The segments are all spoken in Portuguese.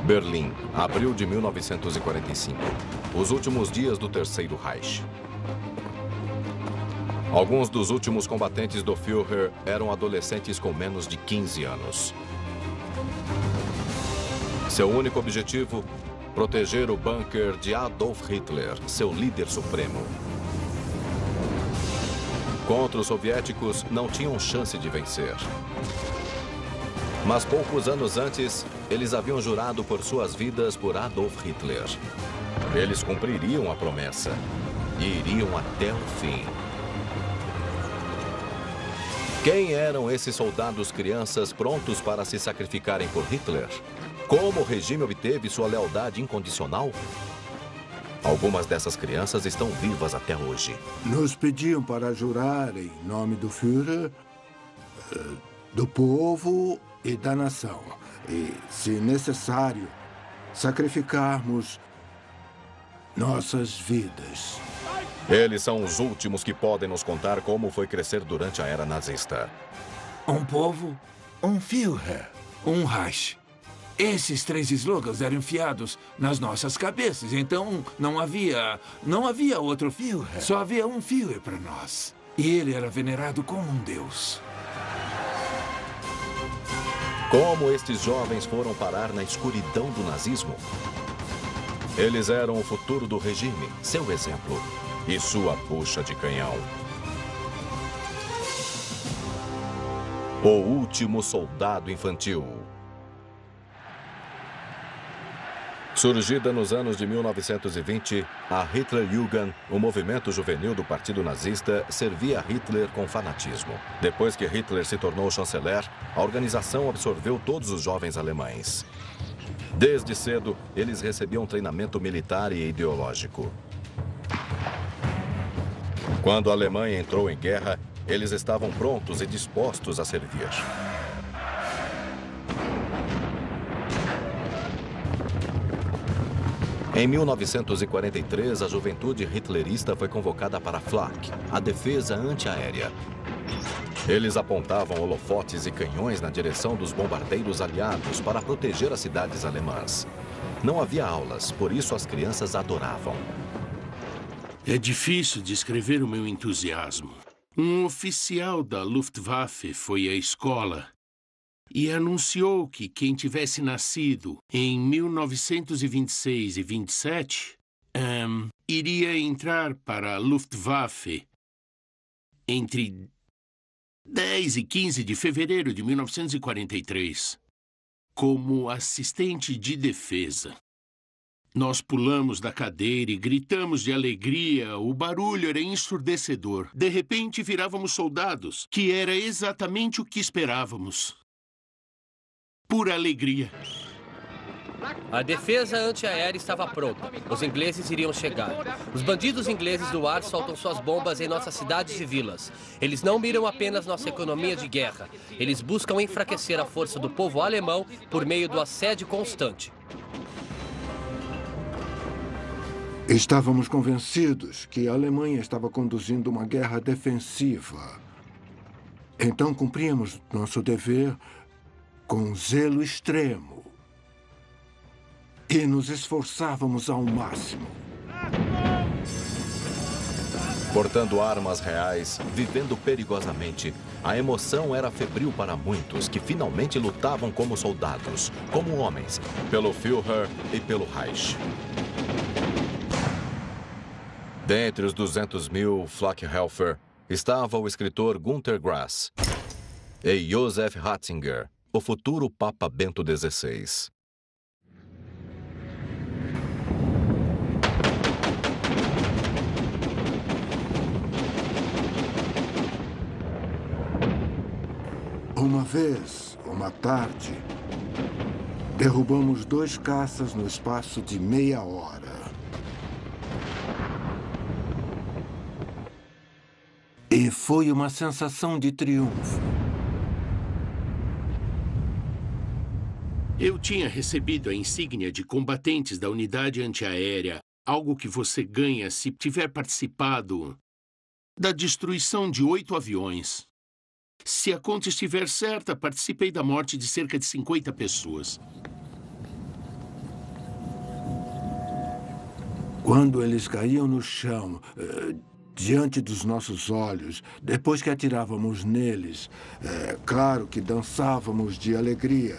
Berlim, abril de 1945. Os últimos dias do Terceiro Reich. Alguns dos últimos combatentes do Führer eram adolescentes com menos de 15 anos. Seu único objetivo, proteger o bunker de Adolf Hitler, seu líder supremo. Contra os soviéticos, não tinham chance de vencer. Mas poucos anos antes, eles haviam jurado por suas vidas por Adolf Hitler. Eles cumpririam a promessa e iriam até o fim. Quem eram esses soldados crianças prontos para se sacrificarem por Hitler? Como o regime obteve sua lealdade incondicional? Algumas dessas crianças estão vivas até hoje. Nos pediam para jurar em nome do Führer, do povo e da nação. E, se necessário, sacrificarmos nossas vidas. Eles são os últimos que podem nos contar como foi crescer durante a era nazista. Um povo, um Führer, um Reich. Esses 3 slogans eram enfiados nas nossas cabeças, então não havia outro Führer. Só havia um Führer para nós. E ele era venerado como um deus. Como estes jovens foram parar na escuridão do nazismo? Eles eram o futuro do regime, seu exemplo e sua bucha de canhão. O último soldado infantil. Surgida nos anos de 1920, a Hitlerjugend, o movimento juvenil do Partido Nazista, servia Hitler com fanatismo. Depois que Hitler se tornou chanceler, a organização absorveu todos os jovens alemães. Desde cedo, eles recebiam treinamento militar e ideológico. Quando a Alemanha entrou em guerra, eles estavam prontos e dispostos a servir. Em 1943, a juventude hitlerista foi convocada para a Flak, a defesa antiaérea. Eles apontavam holofotes e canhões na direção dos bombardeiros aliados para proteger as cidades alemãs. Não havia aulas, por isso as crianças adoravam. É difícil descrever o meu entusiasmo. Um oficial da Luftwaffe foi à escola e anunciou que quem tivesse nascido em 1926 e 27 iria entrar para a Luftwaffe entre 10 e 15 de fevereiro de 1943 como assistente de defesa. Nós pulamos da cadeira e gritamos de alegria. O barulho era ensurdecedor. De repente, virávamos soldados, que era exatamente o que esperávamos. Pura alegria. A defesa antiaérea estava pronta. Os ingleses iriam chegar. Os bandidos ingleses do ar soltam suas bombas em nossas cidades e vilas. Eles não miram apenas nossa economia de guerra. Eles buscam enfraquecer a força do povo alemão por meio do assédio constante. Estávamos convencidos que a Alemanha estava conduzindo uma guerra defensiva. Então cumpríamos nosso dever com zelo extremo. E nos esforçávamos ao máximo. Portando armas reais, vivendo perigosamente, a emoção era febril para muitos que finalmente lutavam como soldados, como homens, pelo Führer e pelo Reich. Dentre os 200 mil Flakhelfer estava o escritor Günter Grass e Josef Ratzinger, o futuro Papa Bento XVI. Uma vez, uma tarde, derrubamos 2 caças no espaço de meia hora. E foi uma sensação de triunfo. Eu tinha recebido a insígnia de combatentes da unidade antiaérea, algo que você ganha se tiver participado da destruição de 8 aviões. Se a conta estiver certa, participei da morte de cerca de 50 pessoas. Quando eles caíam no chão, diante dos nossos olhos, depois que atirávamos neles, claro que dançávamos de alegria.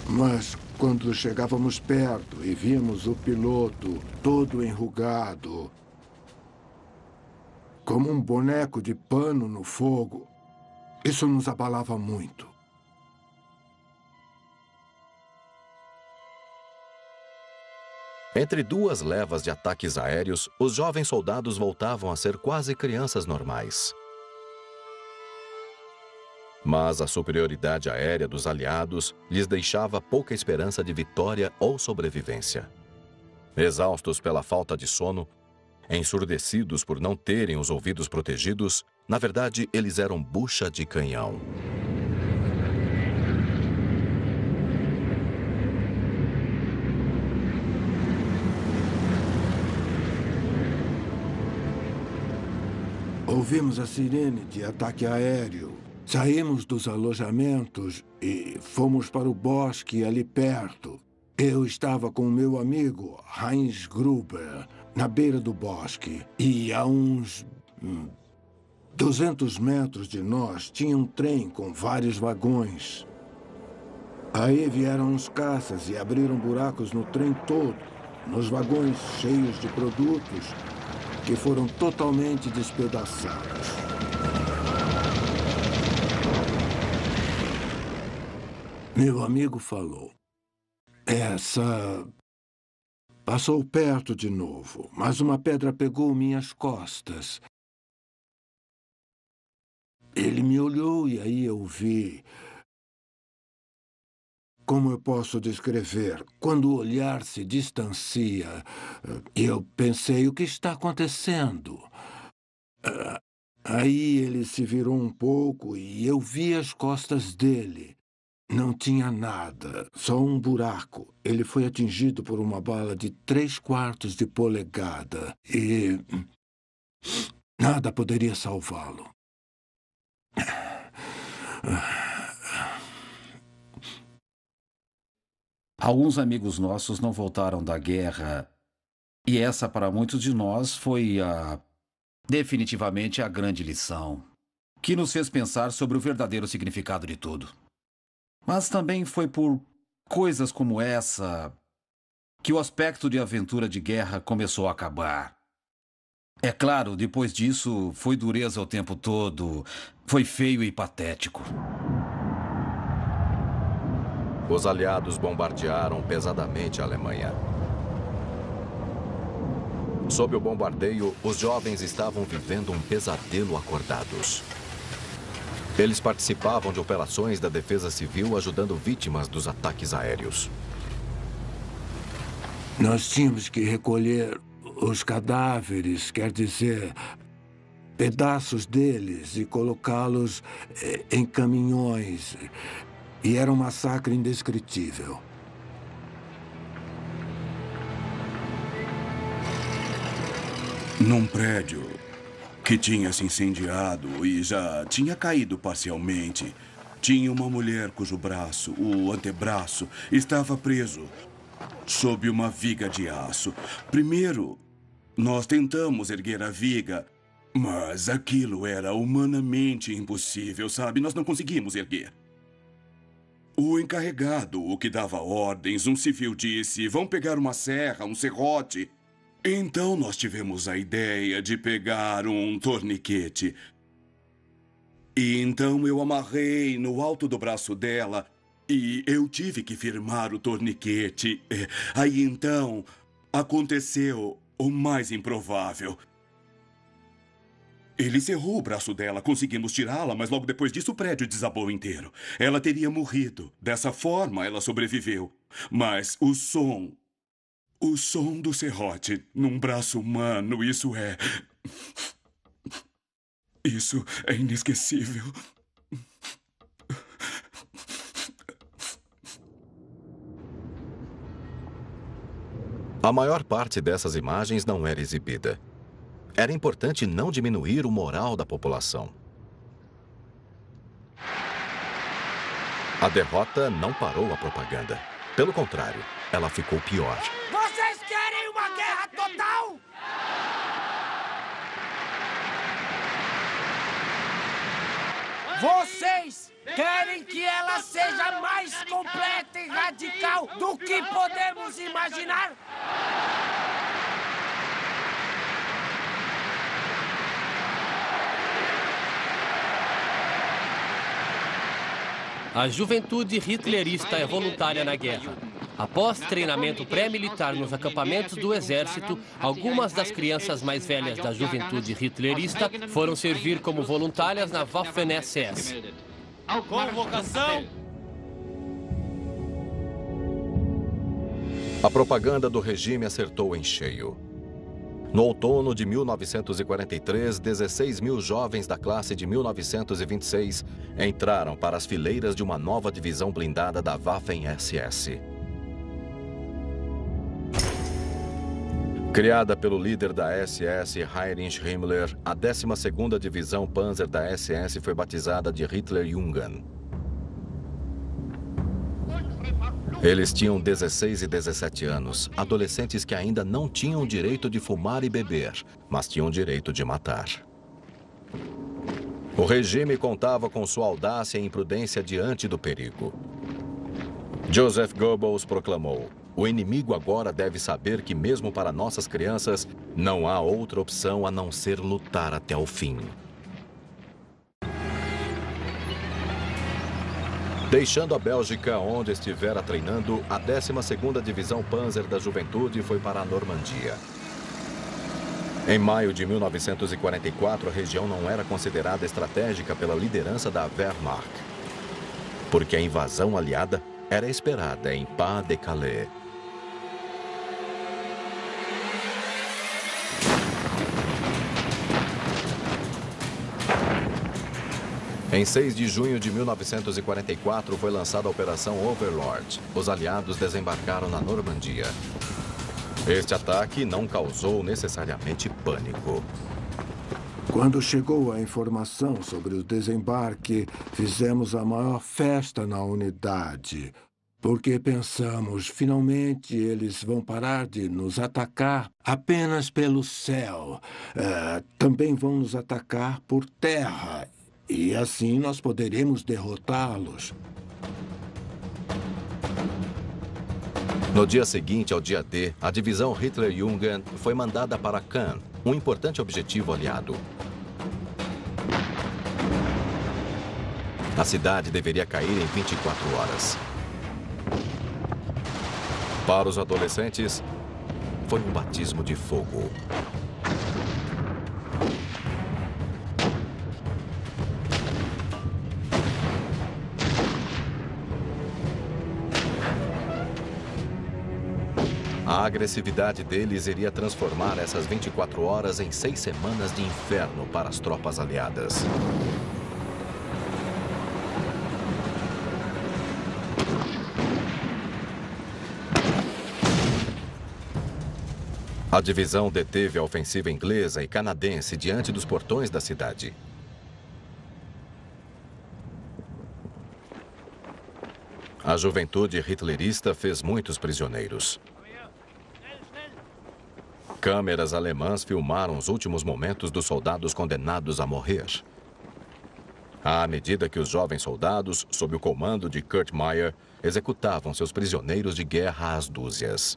Mas quando chegávamos perto e víamos o piloto todo enrugado, como um boneco de pano no fogo, isso nos abalava muito. Entre duas levas de ataques aéreos, os jovens soldados voltavam a ser quase crianças normais. Mas a superioridade aérea dos aliados lhes deixava pouca esperança de vitória ou sobrevivência. Exaustos pela falta de sono, ensurdecidos por não terem os ouvidos protegidos, na verdade, eles eram bucha de canhão. Ouvimos a sirene de ataque aéreo. Saímos dos alojamentos e fomos para o bosque ali perto. Eu estava com o meu amigo, Heinz Gruber, na beira do bosque. E a uns 200 metros de nós tinha um trem com vários vagões. Aí vieram os caças e abriram buracos no trem todo, nos vagões cheios de produtos, que foram totalmente despedaçados. Meu amigo falou: essa passou perto de novo, mas uma pedra pegou minhas costas. Ele me olhou e aí eu vi. Como eu posso descrever? Quando o olhar se distancia, eu pensei: o que está acontecendo? Aí ele se virou um pouco e eu vi as costas dele. Não tinha nada, só um buraco. Ele foi atingido por uma bala de 3/4 de polegada e nada poderia salvá-lo. Alguns amigos nossos não voltaram da guerra e essa, para muitos de nós, foi definitivamente a grande lição que nos fez pensar sobre o verdadeiro significado de tudo. Mas também foi por coisas como essa que o aspecto de aventura de guerra começou a acabar. É claro, depois disso, foi dureza o tempo todo, foi feio e patético. Os aliados bombardearam pesadamente a Alemanha. Sob o bombardeio, os jovens estavam vivendo um pesadelo acordados. Eles participavam de operações da Defesa Civil ajudando vítimas dos ataques aéreos. Nós tínhamos que recolher os cadáveres, quer dizer, pedaços deles, e colocá-los em caminhões. E era um massacre indescritível. Num prédio que tinha se incendiado e já tinha caído parcialmente, tinha uma mulher cujo braço, o antebraço, estava preso sob uma viga de aço. Primeiro, nós tentamos erguer a viga, mas aquilo era humanamente impossível, sabe? Nós não conseguimos erguer. O encarregado, o que dava ordens, um civil disse: vão pegar uma serra, um serrote. Então nós tivemos a ideia de pegar um torniquete. E então eu amarrei no alto do braço dela e eu tive que firmar o torniquete. Aí então aconteceu o mais improvável. Ele cerrou o braço dela, conseguimos tirá-la, mas logo depois disso o prédio desabou inteiro. Ela teria morrido. Dessa forma, ela sobreviveu. Mas o som do serrote num braço humano, isso é inesquecível. A maior parte dessas imagens não era exibida. Era importante não diminuir o moral da população. A derrota não parou a propaganda. Pelo contrário, ela ficou pior. Vocês querem Vocês querem que ela seja mais completa e radical do que podemos imaginar? A juventude hitlerista é voluntária na guerra. Após treinamento pré-militar nos acampamentos do exército, algumas das crianças mais velhas da juventude hitlerista foram servir como voluntárias na Waffen-SS. Convocação! A propaganda do regime acertou em cheio. No outono de 1943, 16 mil jovens da classe de 1926 entraram para as fileiras de uma nova divisão blindada da Waffen-SS. Criada pelo líder da SS, Heinrich Himmler, a 12ª Divisão Panzer da SS foi batizada de Hitlerjugend. Eles tinham 16 e 17 anos, adolescentes que ainda não tinham o direito de fumar e beber, mas tinham o direito de matar. O regime contava com sua audácia e imprudência diante do perigo. Joseph Goebbels proclamou: "O inimigo agora deve saber que, mesmo para nossas crianças, não há outra opção a não ser lutar até o fim." Deixando a Bélgica, onde estivera treinando, a 12ª Divisão Panzer da Juventude foi para a Normandia. Em maio de 1944, a região não era considerada estratégica pela liderança da Wehrmacht, porque a invasão aliada era esperada em Pas-de-Calais. Em 6 de junho de 1944 foi lançada a Operação Overlord. Os aliados desembarcaram na Normandia. Este ataque não causou necessariamente pânico. Quando chegou a informação sobre o desembarque, fizemos a maior festa na unidade, porque pensamos, finalmente eles vão parar de nos atacar apenas pelo céu. Também vão nos atacar por terra. E assim nós poderemos derrotá-los. No dia seguinte ao dia D, a divisão Hitlerjugend foi mandada para Caen, um importante objetivo aliado. A cidade deveria cair em 24 horas. Para os adolescentes, foi um batismo de fogo. A agressividade deles iria transformar essas 24 horas em 6 semanas de inferno para as tropas aliadas. A divisão deteve a ofensiva inglesa e canadense diante dos portões da cidade. A juventude hitlerista fez muitos prisioneiros. Câmeras alemãs filmaram os últimos momentos dos soldados condenados a morrer. À medida que os jovens soldados, sob o comando de Kurt Meyer, executavam seus prisioneiros de guerra às dúzias.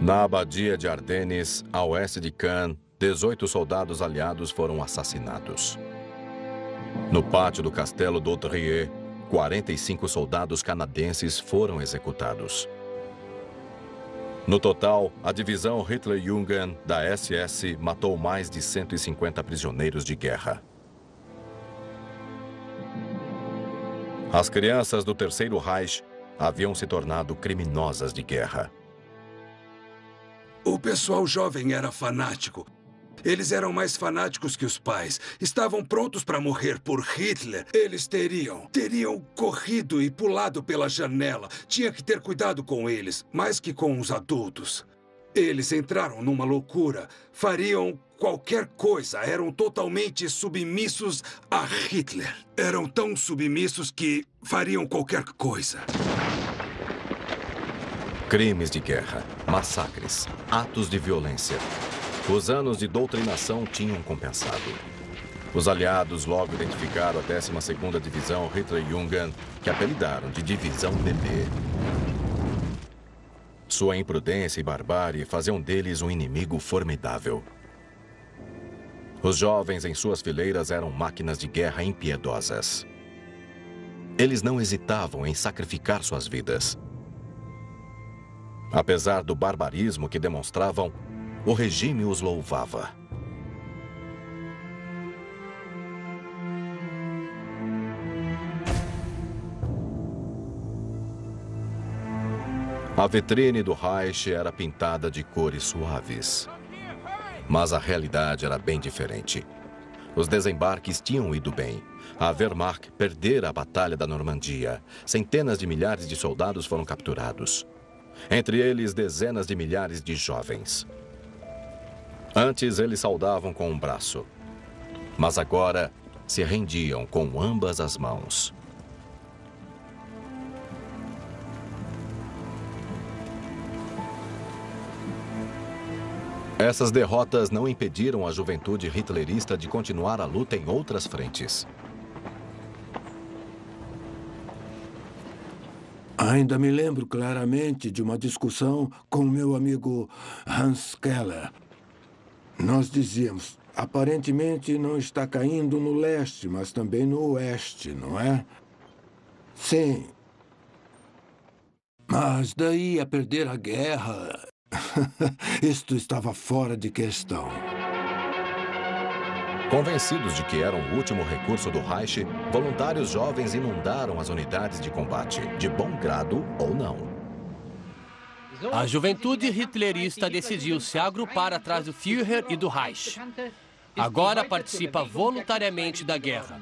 Na abadia de Ardennes, a oeste de Caen, 18 soldados aliados foram assassinados. No pátio do castelo d'Hautrerie, 45 soldados canadenses foram executados. No total, a divisão Hitlerjugend da SS matou mais de 150 prisioneiros de guerra. As crianças do Terceiro Reich haviam se tornado criminosas de guerra. O pessoal jovem era fanático. Eles eram mais fanáticos que os pais. Estavam prontos para morrer por Hitler. Eles teriam corrido e pulado pela janela. Tinha que ter cuidado com eles, mais que com os adultos. Eles entraram numa loucura. Fariam qualquer coisa. Eram totalmente submissos a Hitler. Eram tão submissos que fariam qualquer coisa. Crimes de guerra, massacres, atos de violência. Os anos de doutrinação tinham compensado. Os aliados logo identificaram a 12ª Divisão Hitlerjugend, que apelidaram de Divisão Bebê. Sua imprudência e barbárie faziam deles um inimigo formidável. Os jovens em suas fileiras eram máquinas de guerra impiedosas. Eles não hesitavam em sacrificar suas vidas. Apesar do barbarismo que demonstravam, o regime os louvava. A vitrine do Reich era pintada de cores suaves. Mas a realidade era bem diferente. Os desembarques tinham ido bem. A Wehrmacht perdera a Batalha da Normandia. Centenas de milhares de soldados foram capturados. Entre eles, dezenas de milhares de jovens. Antes, eles saudavam com um braço. Mas agora, se rendiam com ambas as mãos. Essas derrotas não impediram a juventude hitlerista de continuar a luta em outras frentes. Ainda me lembro claramente de uma discussão com meu amigo Hans Keller. Nós dizíamos, aparentemente não está caindo no leste, mas também no oeste, não é? Sim. Mas daí a perder a guerra... Isto estava fora de questão. Convencidos de que eram o último recurso do Reich, voluntários jovens inundaram as unidades de combate, de bom grado ou não. A juventude hitlerista decidiu se agrupar atrás do Führer e do Reich. Agora participa voluntariamente da guerra.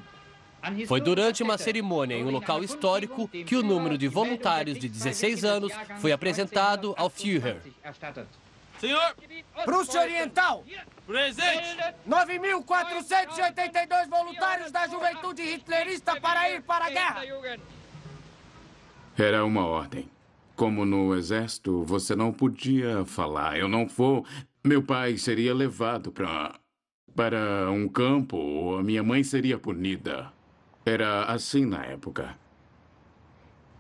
Foi durante uma cerimônia em um local histórico que o número de voluntários de 16 anos foi apresentado ao Führer. Senhor! Prússia Oriental! Presente! 9.482 voluntários da juventude hitlerista para ir para a guerra! Era uma ordem. Como no exército, você não podia falar. Eu não vou. Meu pai seria levado para um campo ou a minha mãe seria punida. Era assim na época.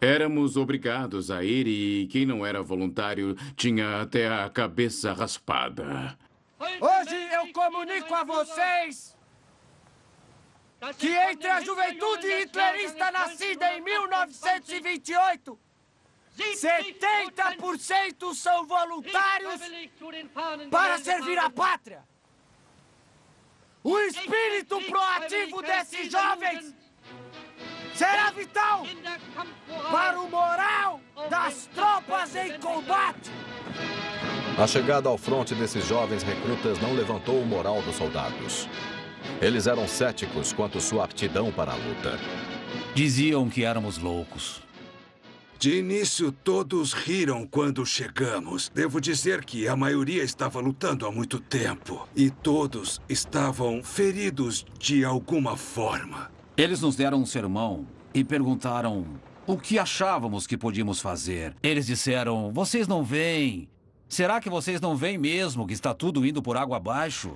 Éramos obrigados a ir e quem não era voluntário tinha até a cabeça raspada. Hoje eu comunico a vocês que entre a juventude hitlerista nascida em 1928, 70% são voluntários para servir a pátria. O espírito proativo desses jovens será vital para o moral das tropas em combate. A chegada ao fronte desses jovens recrutas não levantou o moral dos soldados. Eles eram céticos quanto sua aptidão para a luta. Diziam que éramos loucos. De início, todos riram quando chegamos. Devo dizer que a maioria estava lutando há muito tempo. E todos estavam feridos de alguma forma. Eles nos deram um sermão e perguntaram o que achávamos que podíamos fazer. Eles disseram, vocês não veem. Será que vocês não veem mesmo que está tudo indo por água abaixo?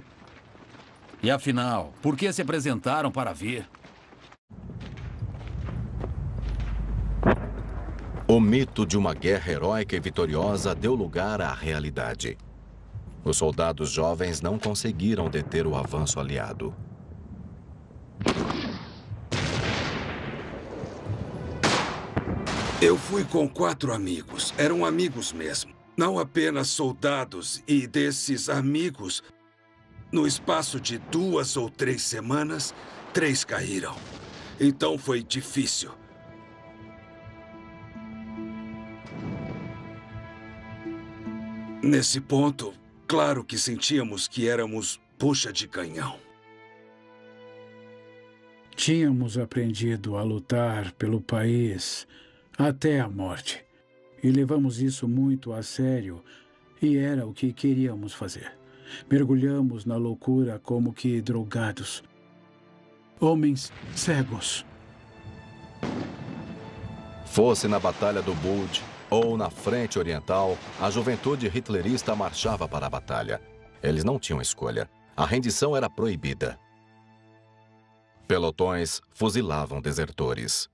E afinal, por que se apresentaram para vir? O mito de uma guerra heróica e vitoriosa deu lugar à realidade. Os soldados jovens não conseguiram deter o avanço aliado. Eu fui com 4 amigos. Eram amigos mesmo. Não apenas soldados. E desses amigos, no espaço de 2 ou 3 semanas, 3 caíram. Então foi difícil. Nesse ponto, claro que sentíamos que éramos bucha de canhão. Tínhamos aprendido a lutar pelo país até a morte. E levamos isso muito a sério. E era o que queríamos fazer. Mergulhamos na loucura como que drogados. Homens cegos. Fosse na Batalha do Bulge ou na frente oriental, a juventude hitlerista marchava para a batalha. Eles não tinham escolha. A rendição era proibida. Pelotões fuzilavam desertores.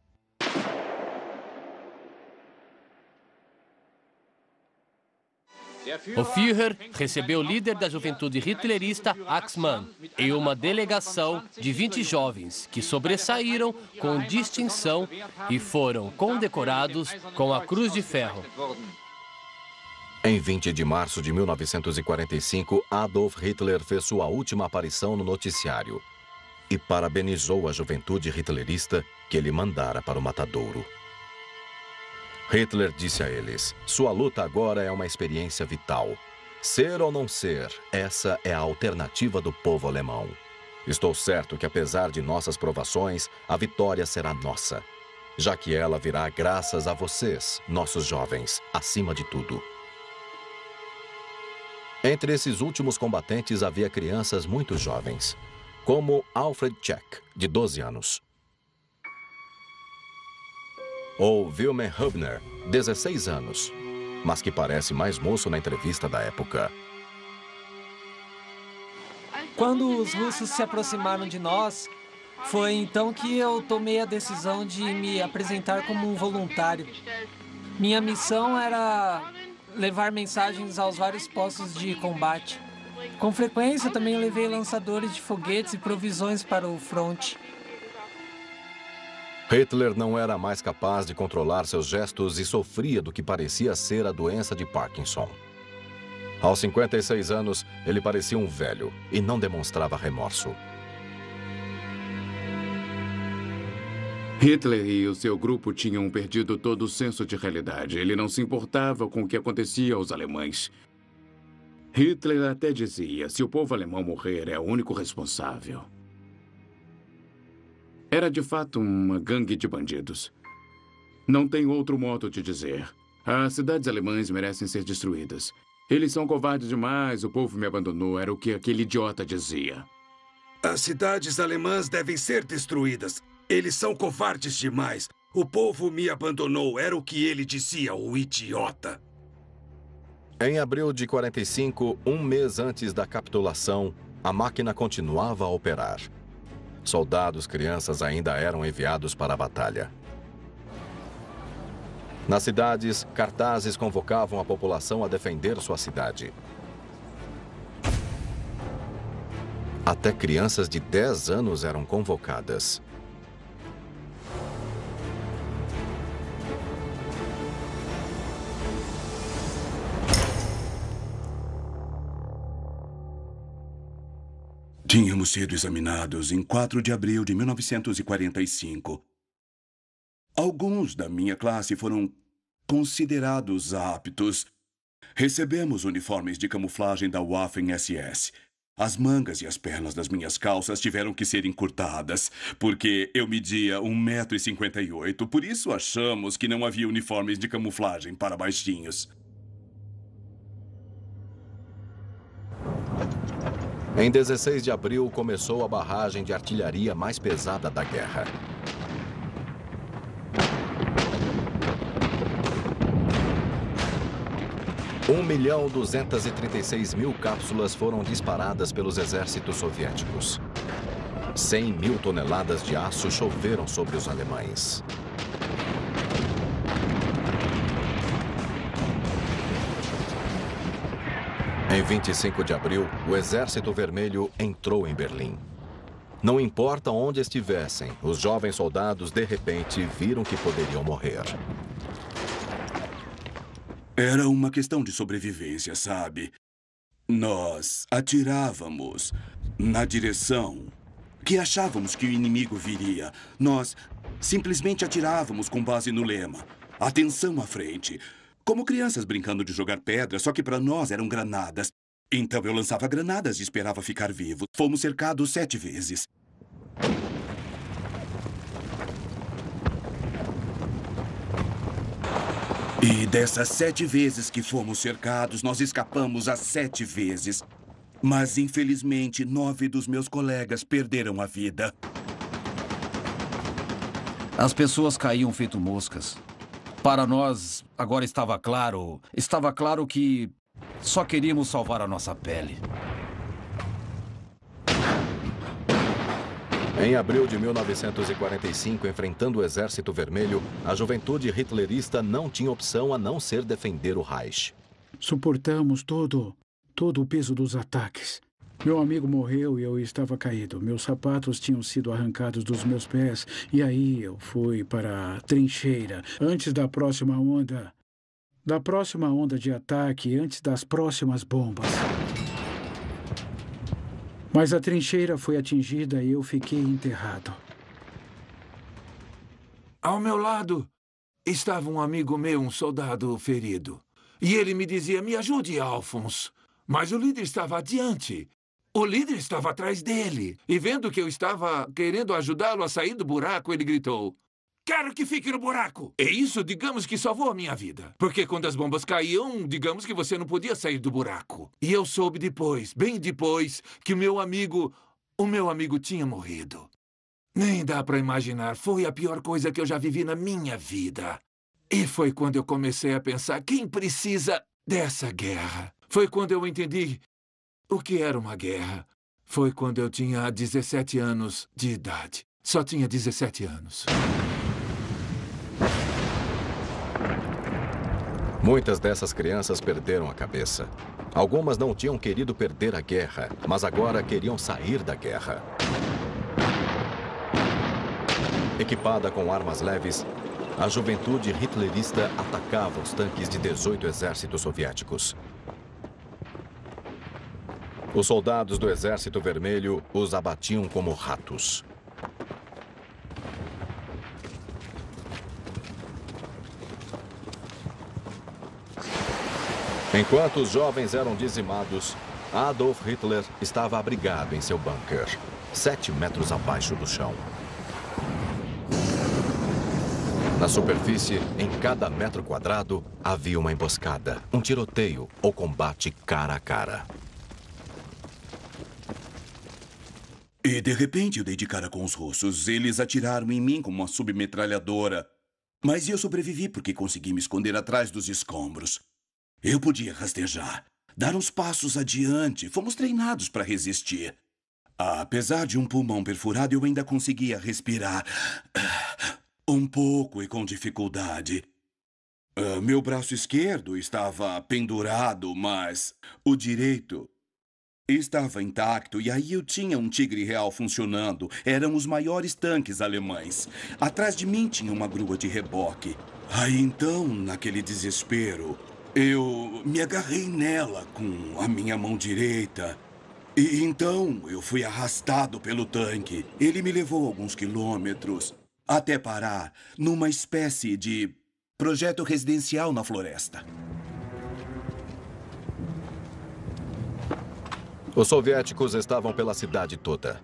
O Führer recebeu o líder da juventude hitlerista, Axmann, e uma delegação de 20 jovens que sobressaíram com distinção e foram condecorados com a Cruz de Ferro. Em 20 de março de 1945, Adolf Hitler fez sua última aparição no noticiário e parabenizou a juventude hitlerista que ele mandara para o matadouro. Hitler disse a eles: sua luta agora é uma experiência vital. Ser ou não ser, essa é a alternativa do povo alemão. Estou certo que, apesar de nossas provações, a vitória será nossa, já que ela virá graças a vocês, nossos jovens, acima de tudo. Entre esses últimos combatentes havia crianças muito jovens, como Alfred Check, de 12 anos. Ou Wilhelm Hübner, 16 anos, mas que parece mais moço na entrevista da época. Quando os russos se aproximaram de nós, foi então que eu tomei a decisão de me apresentar como um voluntário. Minha missão era levar mensagens aos vários postos de combate. Com frequência, também levei lançadores de foguetes e provisões para o fronte. Hitler não era mais capaz de controlar seus gestos e sofria do que parecia ser a doença de Parkinson. Aos 56 anos, ele parecia um velho e não demonstrava remorso. Hitler e o seu grupo tinham perdido todo o senso de realidade. Ele não se importava com o que acontecia aos alemães. Hitler até dizia: se o povo alemão morrer, é o único responsável. Era de fato uma gangue de bandidos. Não tem outro modo de dizer. As cidades alemãs merecem ser destruídas. Eles são covardes demais, o povo me abandonou, era o que aquele idiota dizia. As cidades alemãs devem ser destruídas. Eles são covardes demais. O povo me abandonou, era o que ele dizia, o idiota. Em abril de 45, um mês antes da capitulação, a máquina continuava a operar. Soldados, crianças ainda eram enviados para a batalha. Nas cidades, cartazes convocavam a população a defender sua cidade. Até crianças de 10 anos eram convocadas. Tínhamos sido examinados em 4 de abril de 1945. Alguns da minha classe foram considerados aptos. Recebemos uniformes de camuflagem da Waffen-SS. As mangas e as pernas das minhas calças tiveram que ser encurtadas, porque eu media 1,58 m. Por isso achamos que não havia uniformes de camuflagem para baixinhos. Em 16 de abril, começou a barragem de artilharia mais pesada da guerra. – 1.236.000 cápsulas foram disparadas pelos exércitos soviéticos. 100.000 toneladas de aço choveram sobre os alemães. Em 25 de abril, o Exército Vermelho entrou em Berlim. Não importa onde estivessem, os jovens soldados, de repente, viram que poderiam morrer. Era uma questão de sobrevivência, sabe? Nós atirávamos na direção que achávamos que o inimigo viria. Nós simplesmente atirávamos com base no lema: atenção à frente. Como crianças brincando de jogar pedra, só que para nós eram granadas. Então eu lançava granadas e esperava ficar vivo. Fomos cercados 7 vezes. E dessas 7 vezes que fomos cercados, nós escapamos as 7 vezes. Mas, infelizmente, 9 dos meus colegas perderam a vida. As pessoas caíam feito moscas. Para nós, agora estava claro que só queríamos salvar a nossa pele. Em abril de 1945, enfrentando o Exército Vermelho, a juventude hitlerista não tinha opção a não ser defender o Reich. Suportamos todo o peso dos ataques. Meu amigo morreu e eu estava caído. Meus sapatos tinham sido arrancados dos meus pés. E aí eu fui para a trincheira, antes da próxima onda. Da próxima onda de ataque, antes das próximas bombas. Mas a trincheira foi atingida e eu fiquei enterrado. Ao meu lado estava um amigo meu, um soldado ferido. E ele me dizia, me ajude, Alphonse. Mas o líder estava adiante. O líder estava atrás dele. E vendo que eu estava querendo ajudá-lo a sair do buraco, ele gritou, quero que fique no buraco. E isso, digamos que salvou a minha vida. Porque quando as bombas caíam, digamos que você não podia sair do buraco. E eu soube depois, bem depois, que o meu amigo tinha morrido. Nem dá para imaginar. Foi a pior coisa que eu já vivi na minha vida. E foi quando eu comecei a pensar, quem precisa dessa guerra? Foi quando eu entendi o que era uma guerra. Foi quando eu tinha 17 anos de idade. Só tinha 17 anos. Muitas dessas crianças perderam a cabeça. Algumas não tinham querido perder a guerra, mas agora queriam sair da guerra. Equipada com armas leves, a juventude hitlerista atacava os tanques de 18 exércitos soviéticos. Os soldados do Exército Vermelho os abatiam como ratos. Enquanto os jovens eram dizimados, Adolf Hitler estava abrigado em seu bunker, 7 metros abaixo do chão. Na superfície, em cada metro quadrado, havia uma emboscada, um tiroteio ou combate cara a cara. E de repente eu dei de cara com os russos. Eles atiraram em mim com uma submetralhadora. Mas eu sobrevivi porque consegui me esconder atrás dos escombros. Eu podia rastejar, dar uns passos adiante. Fomos treinados para resistir. Apesar de um pulmão perfurado, eu ainda conseguia respirar. Um pouco e com dificuldade. Meu braço esquerdo estava pendurado, mas o direito estava intacto, e aí eu tinha um Tigre Real funcionando. Eram os maiores tanques alemães. Atrás de mim tinha uma grua de reboque. Aí então, naquele desespero, eu me agarrei nela com a minha mão direita. E então eu fui arrastado pelo tanque. Ele me levou alguns quilômetros até parar numa espécie de projeto residencial na floresta. Os soviéticos estavam pela cidade toda.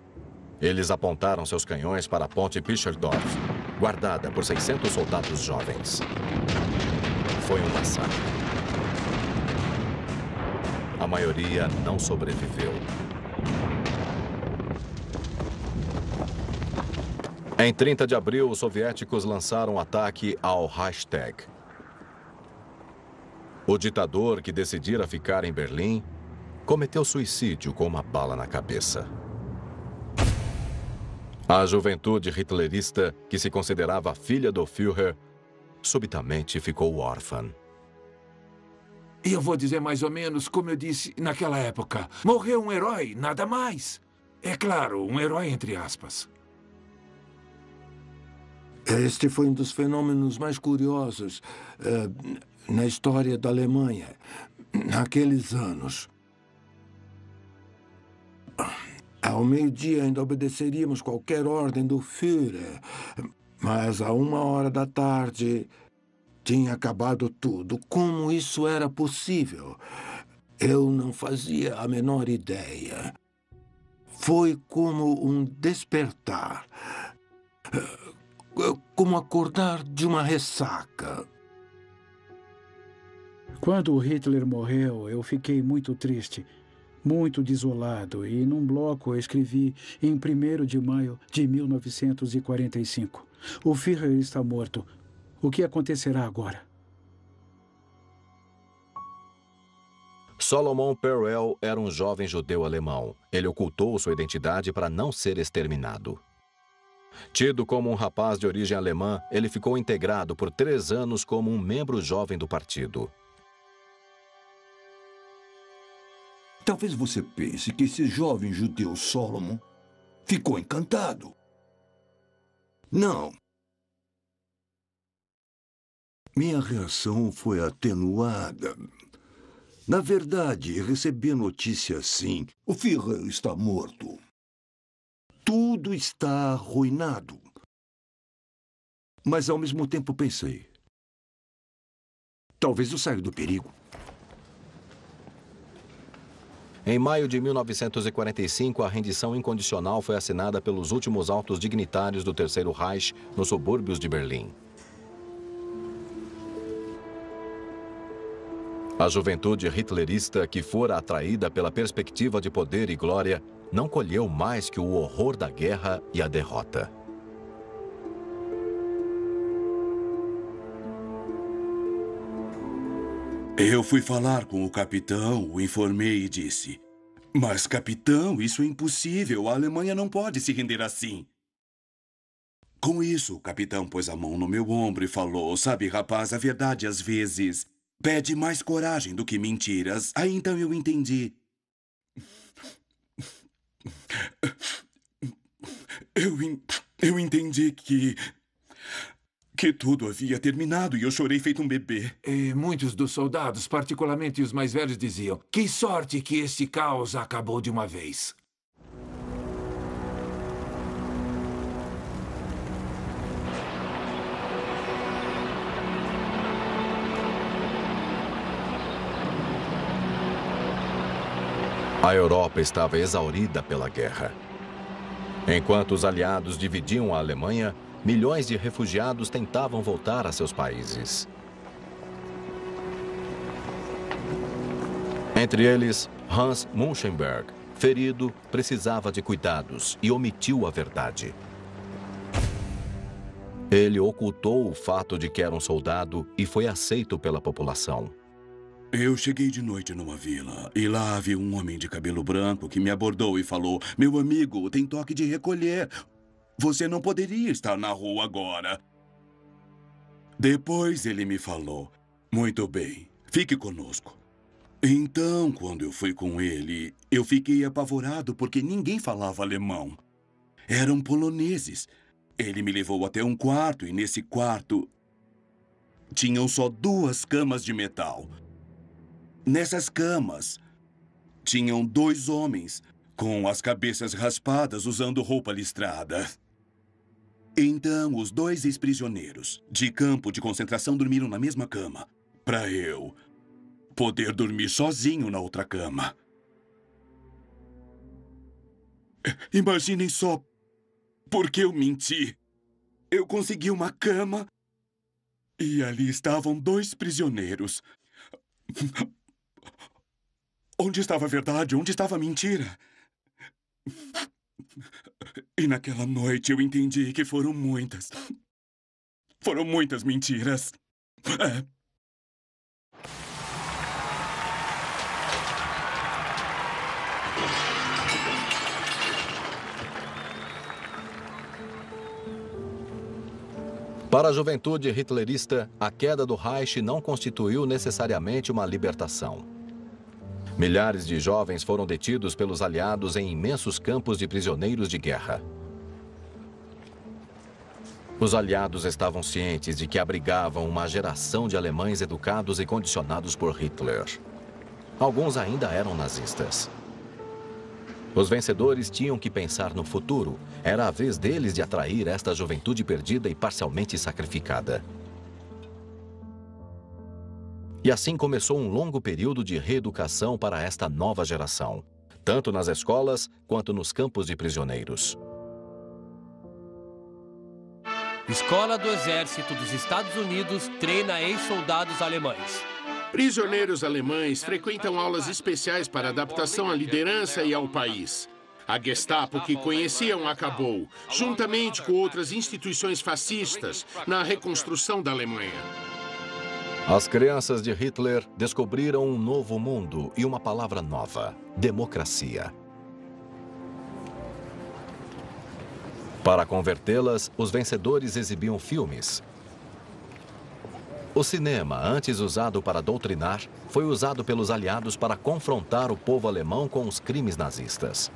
Eles apontaram seus canhões para a ponte Pischerdorf, guardada por 600 soldados jovens. Foi um massacre. A maioria não sobreviveu. Em 30 de abril, os soviéticos lançaram um ataque ao Reichstag. O ditador que decidira ficar em Berlim cometeu suicídio com uma bala na cabeça. A juventude hitlerista, que se considerava filha do Führer, subitamente ficou órfã. E eu vou dizer mais ou menos como eu disse naquela época. Morreu um herói, nada mais. É claro, um herói entre aspas. Este foi um dos fenômenos mais curiosos na história da Alemanha, naqueles anos. Ao meio-dia ainda obedeceríamos qualquer ordem do Führer, mas a 1h da tarde tinha acabado tudo. Como isso era possível? Eu não fazia a menor ideia. Foi como um despertar, como acordar de uma ressaca. Quando Hitler morreu, eu fiquei muito triste. Muito desolado, e num bloco eu escrevi em 1º de maio de 1945. O Führer está morto. O que acontecerá agora? Solomon Perel era um jovem judeu alemão. Ele ocultou sua identidade para não ser exterminado. Tido como um rapaz de origem alemã, ele ficou integrado por 3 anos como um membro jovem do partido. Talvez você pense que esse jovem judeu Solomon ficou encantado. Não. Minha reação foi atenuada. Na verdade, recebi a notícia assim: o Führer está morto. Tudo está arruinado. Mas ao mesmo tempo pensei: talvez eu saia do perigo. Em maio de 1945, a rendição incondicional foi assinada pelos últimos altos dignitários do Terceiro Reich nos subúrbios de Berlim. A juventude hitlerista, que fora atraída pela perspectiva de poder e glória, não colheu mais que o horror da guerra e a derrota. Eu fui falar com o capitão, o informei e disse: "Mas, capitão, isso é impossível. A Alemanha não pode se render assim." Com isso, o capitão pôs a mão no meu ombro e falou: "Sabe, rapaz, a verdade às vezes pede mais coragem do que mentiras." Aí então eu entendi. Eu entendi que tudo havia terminado e eu chorei feito um bebê. E muitos dos soldados, particularmente os mais velhos, diziam: que sorte que este caos acabou de uma vez. A Europa estava exaurida pela guerra. Enquanto os aliados dividiam a Alemanha, milhões de refugiados tentavam voltar a seus países. Entre eles, Hans Munchenberg, ferido, precisava de cuidados e omitiu a verdade. Ele ocultou o fato de que era um soldado e foi aceito pela população. Eu cheguei de noite numa vila e lá vi um homem de cabelo branco que me abordou e falou: "Meu amigo, tem toque de recolher. Você não poderia estar na rua agora." Depois ele me falou: "Muito bem, fique conosco." Então, quando eu fui com ele, eu fiquei apavorado porque ninguém falava alemão. Eram poloneses. Ele me levou até um quarto e nesse quarto tinham só 2 camas de metal. Nessas camas tinham 2 homens com as cabeças raspadas usando roupa listrada. Então, os 2 ex-prisioneiros de campo de concentração dormiram na mesma cama, para eu poder dormir sozinho na outra cama. Imaginem só por que eu menti. Eu consegui uma cama e ali estavam 2 prisioneiros. Onde estava a verdade? Onde estava a mentira? E naquela noite eu entendi que foram muitas mentiras. Para a juventude hitlerista, a queda do Reich não constituiu necessariamente uma libertação. Milhares de jovens foram detidos pelos aliados em imensos campos de prisioneiros de guerra. Os aliados estavam cientes de que abrigavam uma geração de alemães educados e condicionados por Hitler. Alguns ainda eram nazistas. Os vencedores tinham que pensar no futuro. Era a vez deles de atrair esta juventude perdida e parcialmente sacrificada. E assim começou um longo período de reeducação para esta nova geração, tanto nas escolas quanto nos campos de prisioneiros. Escola do Exército dos Estados Unidos treina ex-soldados alemães. Prisioneiros alemães frequentam aulas especiais para adaptação à liderança e ao país. A Gestapo que conheciam acabou, juntamente com outras instituições fascistas, na reconstrução da Alemanha. As crianças de Hitler descobriram um novo mundo e uma palavra nova: democracia. Para convertê-las, os vencedores exibiam filmes. O cinema, antes usado para doutrinar, foi usado pelos aliados para confrontar o povo alemão com os crimes nazistas.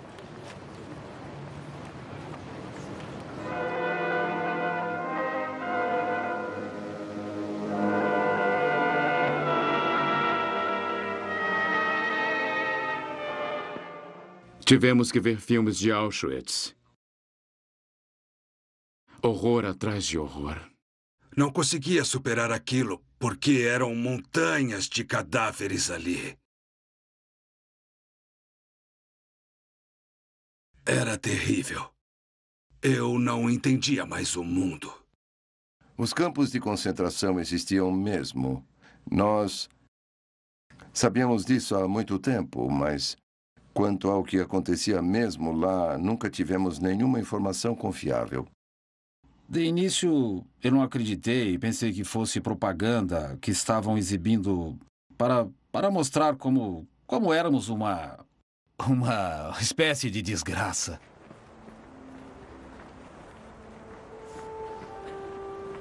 Tivemos que ver filmes de Auschwitz. Horror atrás de horror. Não conseguia superar aquilo porque eram montanhas de cadáveres ali. Era terrível. Eu não entendia mais o mundo. Os campos de concentração existiam mesmo. Nós sabíamos disso há muito tempo, mas quanto ao que acontecia mesmo lá, nunca tivemos nenhuma informação confiável. De início, eu não acreditei. Pensei que fosse propaganda que estavam exibindo para mostrar como éramos uma espécie de desgraça.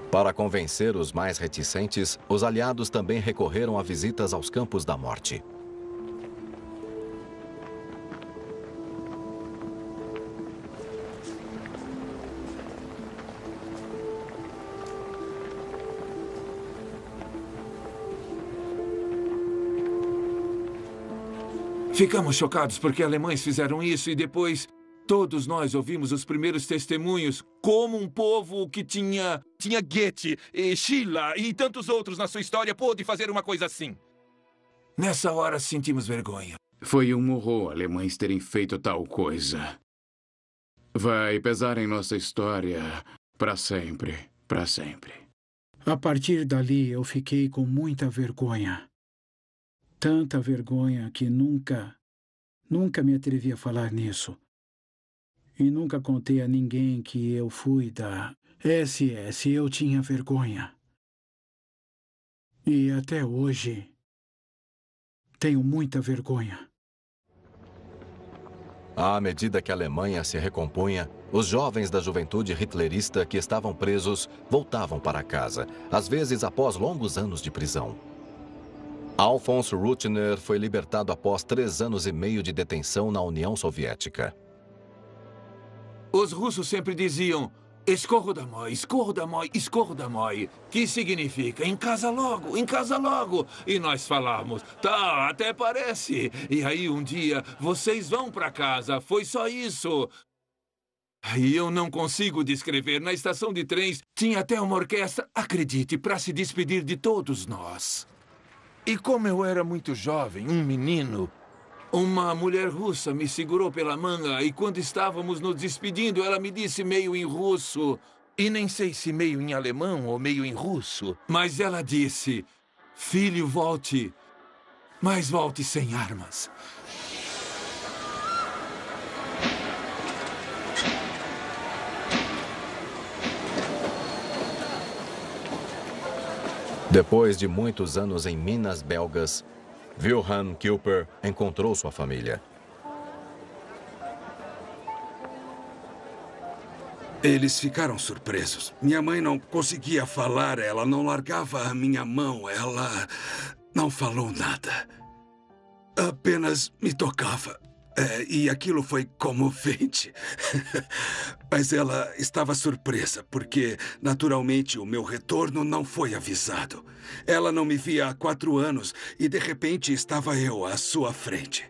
Para convencer os mais reticentes, os aliados também recorreram a visitas aos campos da morte. Ficamos chocados porque alemães fizeram isso e depois todos nós ouvimos os primeiros testemunhos como um povo que tinha Goethe, Schiller e tantos outros na sua história pôde fazer uma coisa assim. Nessa hora sentimos vergonha. Foi um horror alemães terem feito tal coisa. Vai pesar em nossa história para sempre, para sempre. A partir dali eu fiquei com muita vergonha. Tanta vergonha que nunca me atrevi a falar nisso. E nunca contei a ninguém que eu fui da SS. Eu tinha vergonha. E até hoje tenho muita vergonha. À medida que a Alemanha se recompunha, os jovens da juventude hitlerista que estavam presos voltavam para casa, às vezes após longos anos de prisão. Alfons Rutschner foi libertado após 3 anos e meio de detenção na União Soviética. Os russos sempre diziam, escorro da mói, escorro da mói, escorro da mói. Que significa, em casa logo, em casa logo. E nós falávamos, tá, até parece. E aí um dia, vocês vão para casa, foi só isso. Aí eu não consigo descrever. Na estação de trens, tinha até uma orquestra, acredite, para se despedir de todos nós. E como eu era muito jovem, um menino, uma mulher russa me segurou pela manga e quando estávamos nos despedindo, ela me disse meio em russo, e nem sei se meio em alemão ou meio em russo, mas ela disse, filho, volte, mas volte sem armas. Depois de muitos anos em Minas belgas, Wilhelm Kuyper encontrou sua família. Eles ficaram surpresos. Minha mãe não conseguia falar, ela não largava a minha mão, ela não falou nada. Apenas me tocava. E aquilo foi comovente. Mas ela estava surpresa, porque, naturalmente, o meu retorno não foi avisado. Ela não me via há 4 anos e, de repente, estava eu à sua frente.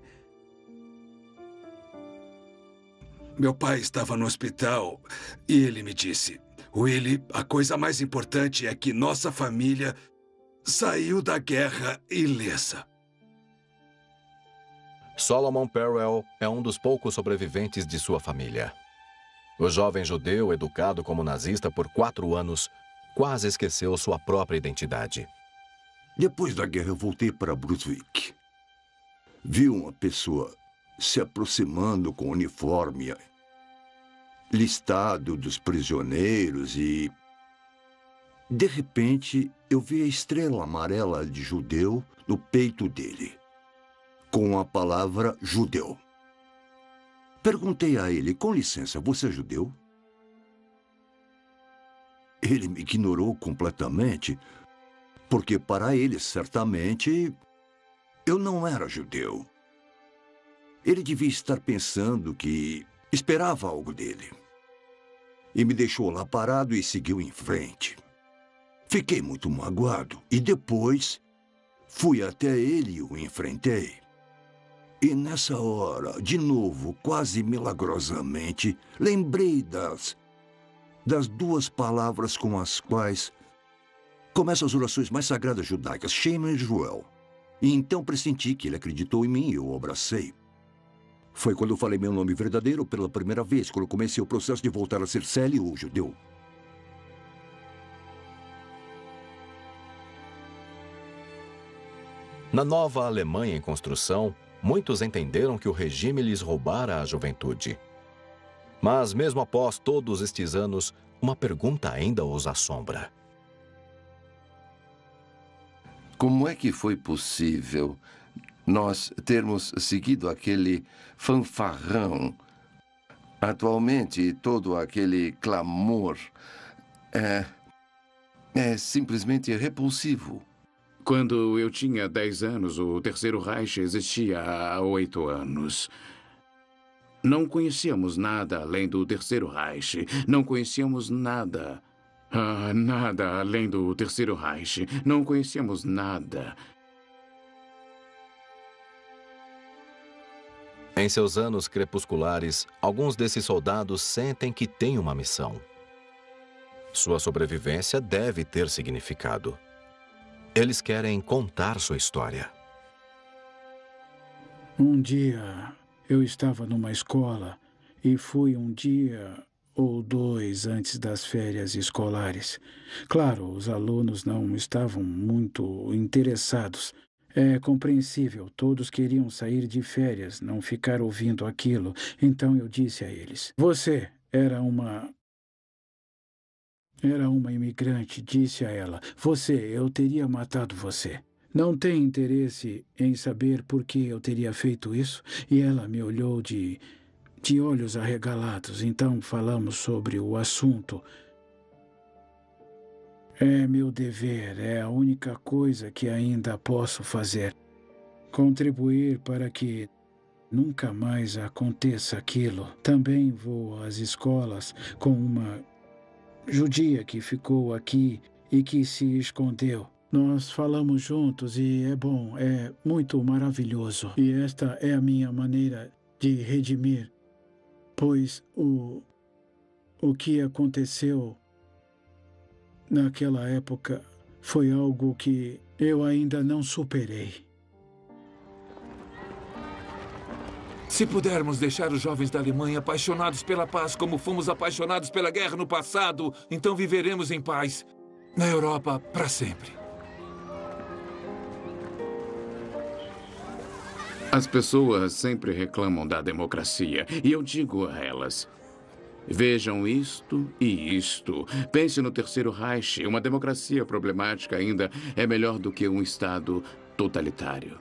Meu pai estava no hospital e ele me disse, Willie, a coisa mais importante é que nossa família saiu da guerra ilesa. Solomon Perel é um dos poucos sobreviventes de sua família. O jovem judeu, educado como nazista por 4 anos, quase esqueceu sua própria identidade. Depois da guerra, eu voltei para Brunswick. Vi uma pessoa se aproximando com o uniforme listado dos prisioneiros e... De repente, eu vi a estrela amarela de judeu no peito dele, com a palavra judeu. Perguntei a ele, com licença, você é judeu? Ele me ignorou completamente, porque para ele, certamente, eu não era judeu. Ele devia estar pensando que esperava algo dele. E me deixou lá parado e seguiu em frente. Fiquei muito magoado e depois fui até ele e o enfrentei. E nessa hora, de novo, quase milagrosamente, lembrei das duas palavras com as quais começam as orações mais sagradas judaicas, Shema e Joel. E então pressenti que ele acreditou em mim e eu o abracei. Foi quando eu falei meu nome verdadeiro pela primeira vez, quando comecei o processo de voltar a ser Célio, o judeu. Na nova Alemanha em construção, muitos entenderam que o regime lhes roubara a juventude. Mas, mesmo após todos estes anos, uma pergunta ainda os assombra. Como é que foi possível nós termos seguido aquele fanfarrão? Atualmente, todo aquele clamor é simplesmente repulsivo. Quando eu tinha 10 anos, o Terceiro Reich existia há 8 anos. Não conhecíamos nada além do Terceiro Reich. Não conhecíamos nada. Nada além do Terceiro Reich. Não conhecíamos nada. Em seus anos crepusculares, alguns desses soldados sentem que têm uma missão. Sua sobrevivência deve ter significado. Eles querem contar sua história. Um dia, eu estava numa escola e fui um dia ou dois antes das férias escolares. Claro, os alunos não estavam muito interessados. É compreensível, todos queriam sair de férias, não ficar ouvindo aquilo. Então eu disse a eles, você era uma imigrante, disse a ela. Eu teria matado você. Não tem interesse em saber por que eu teria feito isso? E ela me olhou de olhos arregalados. Então falamos sobre o assunto. É meu dever, é a única coisa que ainda posso fazer. Contribuir para que nunca mais aconteça aquilo. Também vou às escolas com uma judia que ficou aqui e que se escondeu. Nós falamos juntos e é bom, é muito maravilhoso. E esta é a minha maneira de redimir, pois o que aconteceu naquela época foi algo que eu ainda não superei. Se pudermos deixar os jovens da Alemanha apaixonados pela paz como fomos apaixonados pela guerra no passado, então viveremos em paz na Europa para sempre. As pessoas sempre reclamam da democracia. E eu digo a elas, vejam isto e isto. Pense no Terceiro Reich. Uma democracia problemática ainda é melhor do que um Estado totalitário.